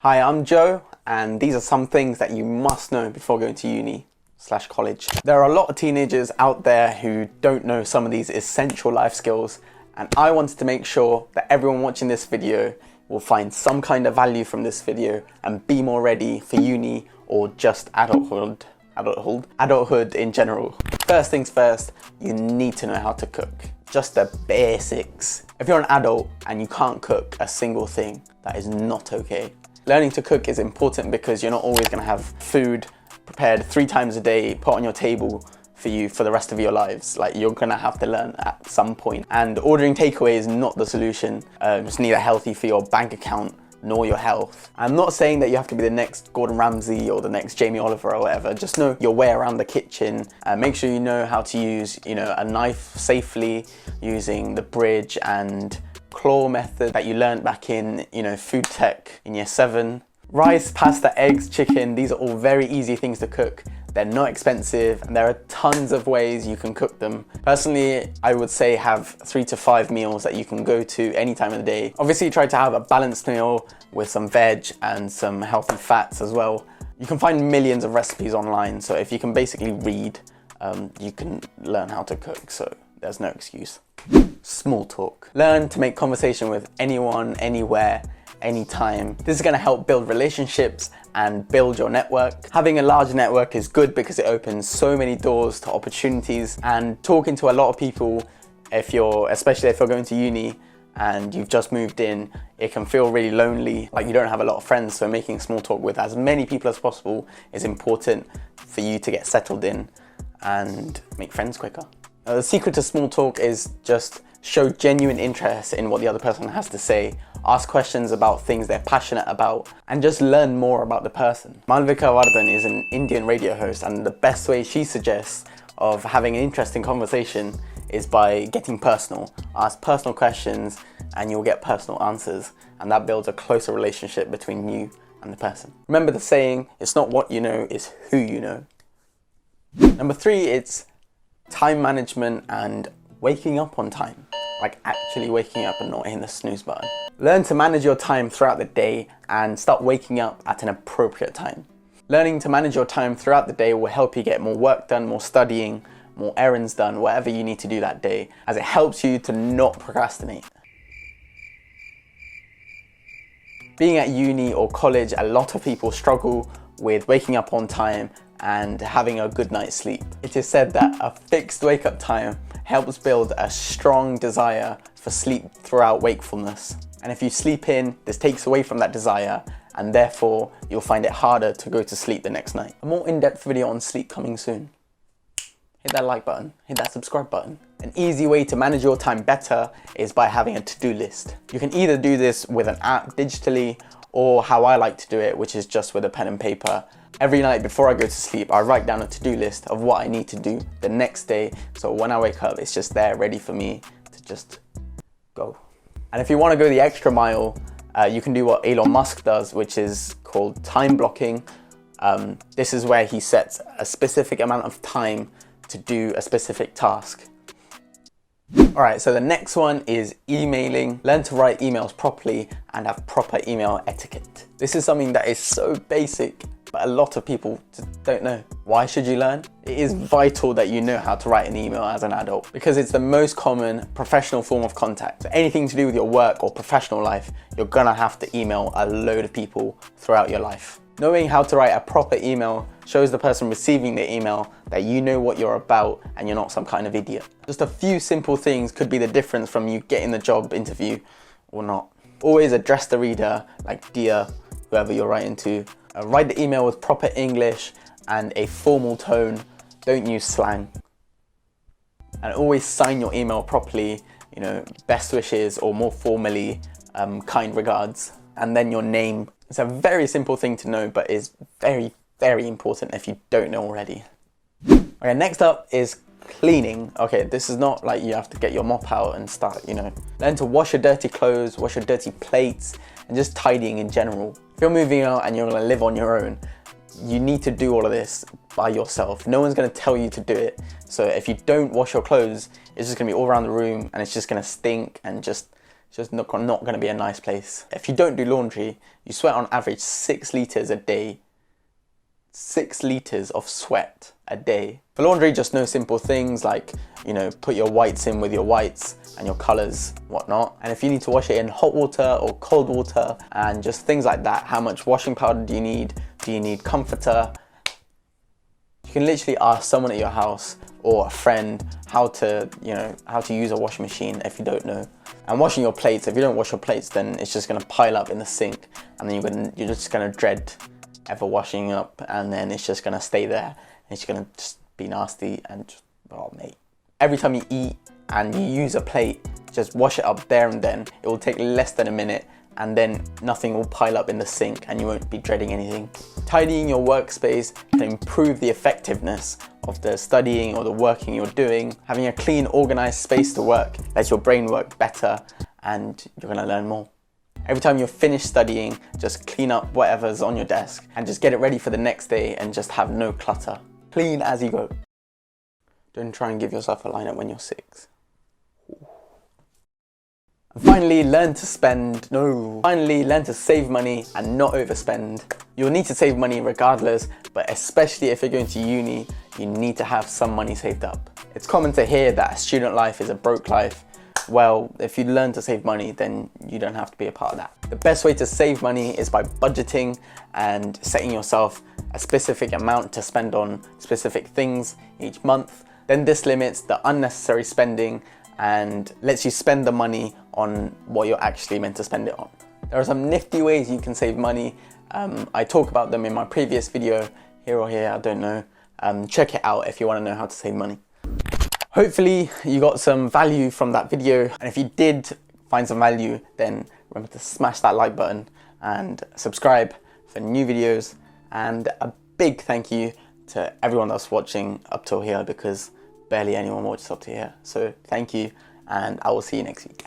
Hi, I'm Joe, and these are some things that you must know before going to uni/college. There are a lot of teenagers out there who don't know some of these essential life skills, and I wanted to make sure that everyone watching this video will find some kind of value from this video and be more ready for uni or just adulthood in general. First things first, you need to know how to cook. Just the basics. If you're an adult and you can't cook a single thing, that is not okay. Learning to cook is important because you're not always going to have food prepared 3 times a day put on your table for you for the rest of your lives. Like, you're going to have to learn at some point. And ordering takeaway is not the solution. It's neither healthy for your bank account nor your health. I'm not saying that you have to be the next Gordon Ramsay or the next Jamie Oliver or whatever. Just know your way around the kitchen. Make sure you know how to use, a knife safely, using the bridge and claw method that you learned back in, food tech in year 7. Rice, pasta, eggs, chicken, these are all very easy things to cook. They're not expensive and there are tons of ways you can cook them. Personally, I would say have 3 to 5 meals that you can go to any time of the day. Obviously, try to have a balanced meal with some veg and some healthy fats as well. You can find millions of recipes online, so if you can basically read, you can learn how to cook, so there's no excuse. Small talk. Learn to make conversation with anyone, anywhere, anytime. This is going to help build relationships and build your network. Having a large network is good because it opens so many doors to opportunities, and talking to a lot of people, especially if you're going to uni and you've just moved in, it can feel really lonely, like you don't have a lot of friends. So making small talk with as many people as possible is important for you to get settled in and make friends quicker. The secret to small talk is just show genuine interest in what the other person has to say. Ask questions about things they're passionate about and just learn more about the person. Malvika Vardhan is an Indian radio host, and the best way she suggests of having an interesting conversation is by getting personal. Ask personal questions and you'll get personal answers, and that builds a closer relationship between you and the person. Remember the saying, it's not what you know, it's who you know. Number 3, it's time management and waking up on time. Like actually waking up and not hitting the snooze button. Learn to manage your time throughout the day and start waking up at an appropriate time. Learning to manage your time throughout the day will help you get more work done, more studying, more errands done, whatever you need to do that day, as it helps you to not procrastinate. Being at uni or college, a lot of people struggle with waking up on time and having a good night's sleep. It is said that a fixed wake-up time helps build a strong desire for sleep throughout wakefulness. And if you sleep in, this takes away from that desire, and therefore you'll find it harder to go to sleep the next night. A more in-depth video on sleep coming soon. Hit that like button, hit that subscribe button. An easy way to manage your time better is by having a to-do list. You can either do this with an app digitally, or how I like to do it, which is just with a pen and paper. Every night before I go to sleep, I write down a to-do list of what I need to do the next day. So when I wake up, it's just there ready for me to just go. And if you want to go the extra mile, you can do what Elon Musk does, which is called time blocking. This is where he sets a specific amount of time to do a specific task. Alright, so the next one is emailing. Learn to write emails properly and have proper email etiquette. This is something that is so basic, but a lot of people just don't know. Why should you learn? It is vital that you know how to write an email as an adult, because it's the most common professional form of contact. So anything to do with your work or professional life, you're gonna have to email a load of people throughout your life. Knowing how to write a proper email shows the person receiving the email that you know what you're about and you're not some kind of idiot. Just a few simple things could be the difference from you getting the job interview or not. Always address the reader like dear, whoever you're writing to. Write the email with proper English and a formal tone. Don't use slang. And always sign your email properly, best wishes, or more formally, kind regards. And then your name. It's a very simple thing to know, but is very, very important if you don't know already. Okay, next up is cleaning. Okay, this is not like you have to get your mop out and start, Learn to wash your dirty clothes, wash your dirty plates, and just tidying in general. If you're moving out and you're gonna live on your own, you need to do all of this by yourself. No one's gonna tell you to do it. So if you don't wash your clothes, it's just gonna be all around the room and it's just gonna stink and just It's just not going to be a nice place. If you don't do laundry, you sweat on average 6 litres a day. 6 litres of sweat a day. For laundry, just know simple things like, you know, put your whites in with your whites and your colours, whatnot. And if you need to wash it in hot water or cold water and just things like that, how much washing powder do you need? Do you need comforter? You can literally ask someone at your house or a friend how to use a washing machine if you don't know. And washing your plates, if you don't wash your plates, then it's just gonna pile up in the sink, and then you're just gonna dread ever washing up, and then it's just gonna stay there. It's gonna just be nasty and just, oh mate. Every time you eat and you use a plate, just wash it up there and then. It will take less than a minute, and then nothing will pile up in the sink and you won't be dreading anything. Tidying your workspace can improve the effectiveness of the studying or the working you're doing. Having a clean, organized space to work lets your brain work better and you're gonna learn more. Every time you're finished studying, just clean up whatever's on your desk and just get it ready for the next day and just have no clutter. Clean as you go. Don't try and give yourself a lineup when you're 6. Finally, learn to save money and not overspend. You'll need to save money regardless, but especially if you're going to uni, you need to have some money saved up. It's common to hear that a student life is a broke life. Well, if you learn to save money, then you don't have to be a part of that. The best way to save money is by budgeting and setting yourself a specific amount to spend on specific things each month. Then this limits the unnecessary spending and lets you spend the money on what you're actually meant to spend it on. There are some nifty ways you can save money. I talk about them in my previous video, here or here, I don't know. Check it out if you want to know how to save money. Hopefully you got some value from that video, and if you did find some value, then remember to smash that like button and subscribe for new videos. And a big thank you to everyone that's watching up till here, because barely anyone watches up to here. So thank you, and I will see you next week.